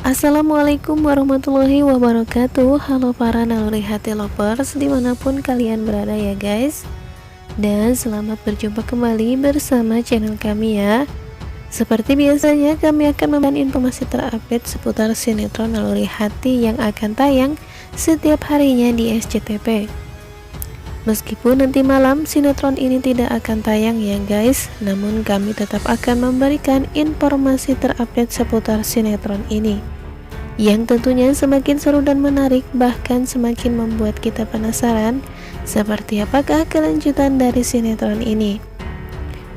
Assalamualaikum warahmatullahi wabarakatuh. Halo para naluri hati lovers dimanapun kalian berada ya guys. Dan selamat berjumpa kembali bersama channel kami ya. Seperti biasanya kami akan memberikan informasi terupdate seputar sinetron naluri hati yang akan tayang setiap harinya di SCTV. Meskipun nanti malam sinetron ini tidak akan tayang ya guys, namun kami tetap akan memberikan informasi terupdate seputar sinetron ini, yang tentunya semakin seru dan menarik, bahkan semakin membuat kita penasaran seperti apakah kelanjutan dari sinetron ini.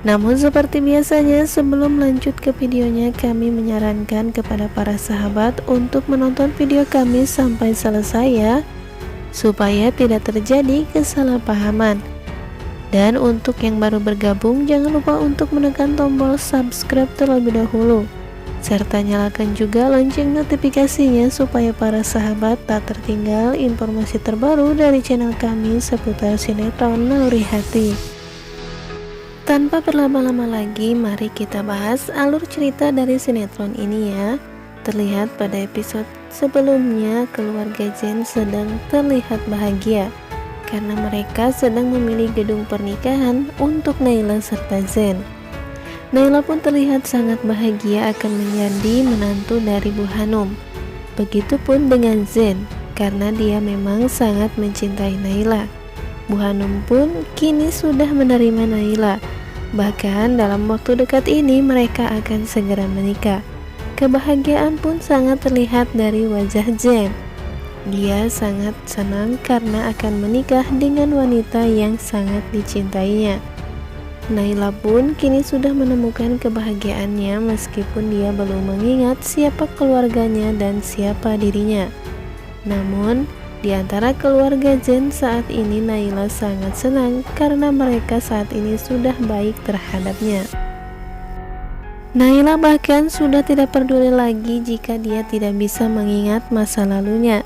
Namun seperti biasanya, sebelum lanjut ke videonya, kami menyarankan kepada para sahabat untuk menonton video kami sampai selesai ya, supaya tidak terjadi kesalahpahaman. Dan untuk yang baru bergabung, jangan lupa untuk menekan tombol subscribe terlebih dahulu, serta nyalakan juga lonceng notifikasinya supaya para sahabat tak tertinggal informasi terbaru dari channel kami seputar sinetron naluri hati. Tanpa berlama-lama lagi, mari kita bahas alur cerita dari sinetron ini ya. Terlihat pada episode sebelumnya, keluarga Zen sedang terlihat bahagia karena mereka sedang memilih gedung pernikahan untuk Naila serta Zen. Naila pun terlihat sangat bahagia akan menjadi menantu dari Bu Hanum. Begitupun dengan Zen, karena dia memang sangat mencintai Naila. Bu Hanum pun kini sudah menerima Naila. Bahkan dalam waktu dekat ini mereka akan segera menikah. Kebahagiaan pun sangat terlihat dari wajah Zen. Dia sangat senang karena akan menikah dengan wanita yang sangat dicintainya. Naila pun kini sudah menemukan kebahagiaannya meskipun dia belum mengingat siapa keluarganya dan siapa dirinya. Namun, di antara keluarga Zen saat ini Naila sangat senang karena mereka saat ini sudah baik terhadapnya. Naila bahkan sudah tidak peduli lagi jika dia tidak bisa mengingat masa lalunya,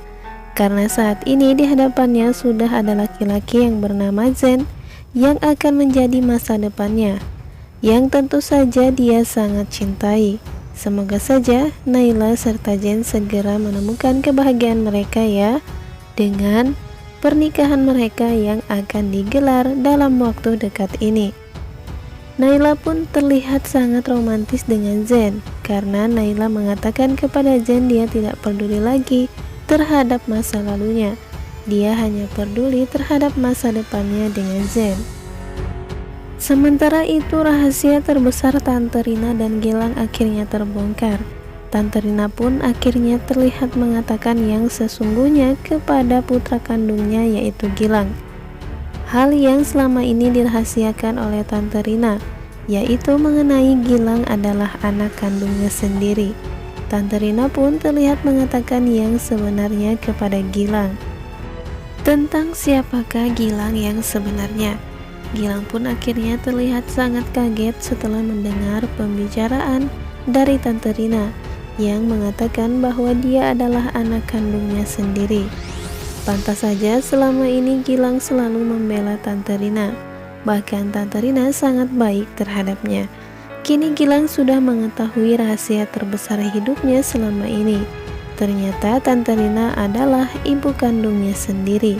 karena saat ini di hadapannya sudah ada laki-laki yang bernama Zen yang akan menjadi masa depannya, yang tentu saja dia sangat cintai. Semoga saja Naila serta Zen segera menemukan kebahagiaan mereka ya, dengan pernikahan mereka yang akan digelar dalam waktu dekat ini. Naila pun terlihat sangat romantis dengan Zen, karena Naila mengatakan kepada Zen dia tidak peduli lagi terhadap masa lalunya. Dia hanya peduli terhadap masa depannya dengan Zen. Sementara itu, rahasia terbesar Tante Rina dan Gilang akhirnya terbongkar. Tante Rina pun akhirnya terlihat mengatakan yang sesungguhnya kepada putra kandungnya, yaitu Gilang. Hal yang selama ini dirahasiakan oleh Tante Rina, yaitu mengenai Gilang adalah anak kandungnya sendiri. Tante Rina pun terlihat mengatakan yang sebenarnya kepada Gilang. Tentang siapakah Gilang yang sebenarnya, Gilang pun akhirnya terlihat sangat kaget setelah mendengar pembicaraan dari Tante Rina yang mengatakan bahwa dia adalah anak kandungnya sendiri. Pantas saja selama ini Gilang selalu membela Tante Rina. Bahkan Tante Rina sangat baik terhadapnya. Kini Gilang sudah mengetahui rahasia terbesar hidupnya selama ini. Ternyata Tante Rina adalah ibu kandungnya sendiri.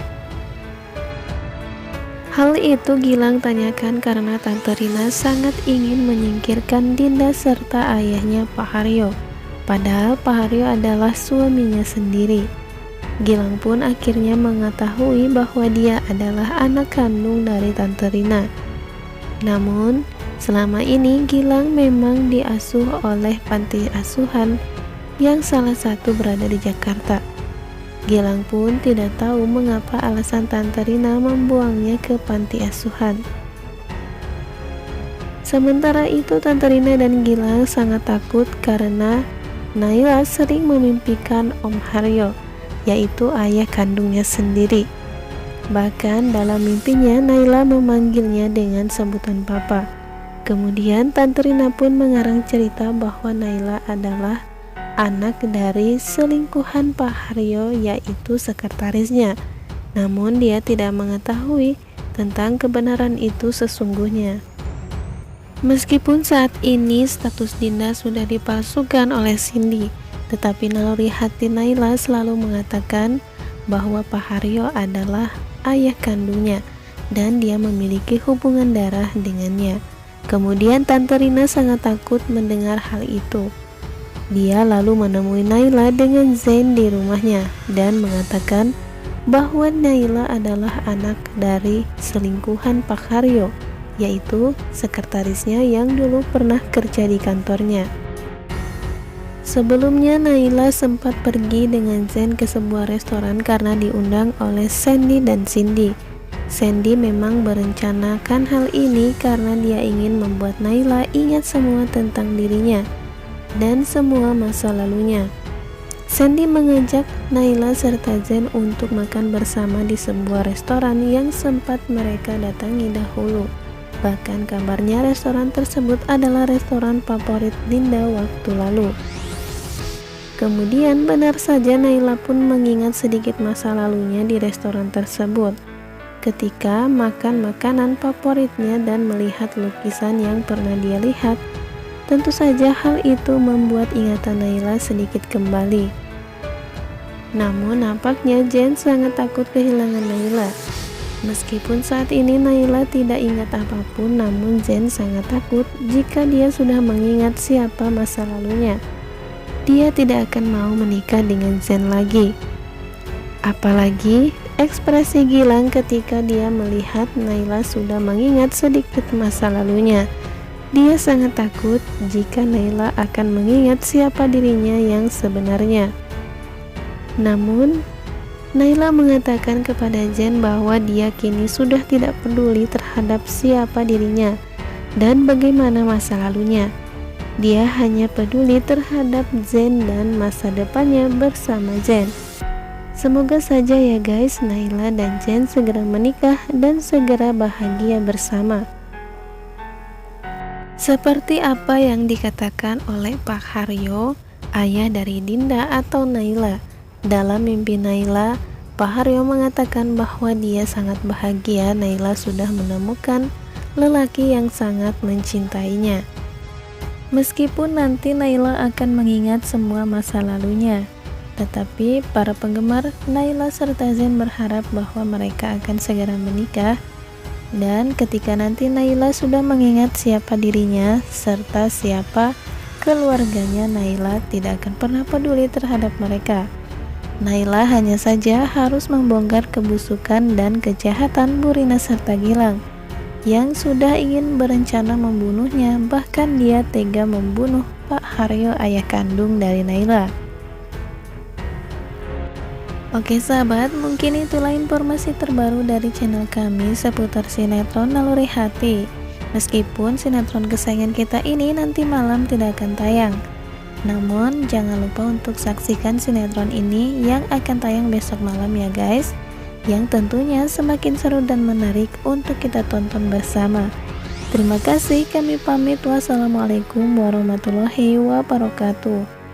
Hal itu Gilang tanyakan karena Tante Rina sangat ingin menyingkirkan Dinda serta ayahnya Pak Haryo. Padahal Pak Haryo adalah suaminya sendiri. Gilang pun akhirnya mengetahui bahwa dia adalah anak kandung dari Tante Rina. Namun, selama ini Gilang memang diasuh oleh panti asuhan yang salah satu berada di Jakarta. Gilang pun tidak tahu mengapa alasan Tante Rina membuangnya ke panti asuhan. Sementara itu, Tante Rina dan Gilang sangat takut karena Naila sering memimpikan Om Haryo, yaitu ayah kandungnya sendiri. Bahkan dalam mimpinya Naila memanggilnya dengan sebutan papa. Kemudian Tante Rina pun mengarang cerita bahwa Naila adalah anak dari selingkuhan Pak Haryo, yaitu sekretarisnya. Namun dia tidak mengetahui tentang kebenaran itu sesungguhnya. Meskipun saat ini status Dinda sudah dipalsukan oleh Cindy, Tetapi naluri hati Naila selalu mengatakan bahwa Pak Haryo adalah ayah kandungnya dan dia memiliki hubungan darah dengannya. Kemudian Tante Rina sangat takut mendengar hal itu. Dia lalu menemui Naila dengan Zain di rumahnya dan mengatakan bahwa Naila adalah anak dari selingkuhan Pak Haryo, yaitu sekretarisnya yang dulu pernah kerja di kantornya. Sebelumnya Naila sempat pergi dengan Zain ke sebuah restoran karena diundang oleh Sandy dan Cindy. Sandy memang merencanakan hal ini karena dia ingin membuat Naila ingat semua tentang dirinya dan semua masa lalunya. Sandy mengajak Naila serta Zain untuk makan bersama di sebuah restoran yang sempat mereka datangi dahulu. Bahkan kabarnya restoran tersebut adalah restoran favorit Dinda waktu lalu. Kemudian benar saja Naila pun mengingat sedikit masa lalunya di restoran tersebut ketika makan makanan favoritnya dan melihat lukisan yang pernah dia lihat. Tentu saja hal itu membuat ingatan Naila sedikit kembali. Namun nampaknya Zain sangat takut kehilangan Naila. Meskipun saat ini Naila tidak ingat apapun, namun Zain sangat takut jika dia sudah mengingat siapa masa lalunya. Dia tidak akan mau menikah dengan Zain lagi. Apalagi ekspresi Gilang ketika dia melihat Naila sudah mengingat sedikit masa lalunya. Dia sangat takut jika Naila akan mengingat siapa dirinya yang sebenarnya. Namun, Naila mengatakan kepada Zain bahwa dia kini sudah tidak peduli terhadap siapa dirinya dan bagaimana masa lalunya. Dia hanya peduli terhadap Zain dan masa depannya bersama Zain. Semoga saja ya guys, Naila dan Zain segera menikah dan segera bahagia bersama. Seperti apa yang dikatakan oleh Pak Haryo, ayah dari Dinda atau Naila. Dalam mimpi Naila, Pak Haryo mengatakan bahwa dia sangat bahagia Naila sudah menemukan lelaki yang sangat mencintainya. Meskipun nanti Naila akan mengingat semua masa lalunya, tetapi para penggemar Naila serta Zain berharap bahwa mereka akan segera menikah. Dan ketika nanti Naila sudah mengingat siapa dirinya serta siapa keluarganya, Naila tidak akan pernah peduli terhadap mereka. Naila hanya saja harus membongkar kebusukan dan kejahatan Bu Rina serta Gilang yang sudah ingin berencana membunuhnya. Bahkan dia tega membunuh Pak Haryo, ayah kandung dari Naila. Oke sahabat, mungkin itulah informasi terbaru dari channel kami seputar sinetron Naluri Hati. Meskipun sinetron kesayangan kita ini nanti malam tidak akan tayang, namun jangan lupa untuk saksikan sinetron ini yang akan tayang besok malam ya guys, yang tentunya semakin seru dan menarik untuk kita tonton bersama. Terima kasih, kami pamit. Wassalamualaikum warahmatullahi wabarakatuh.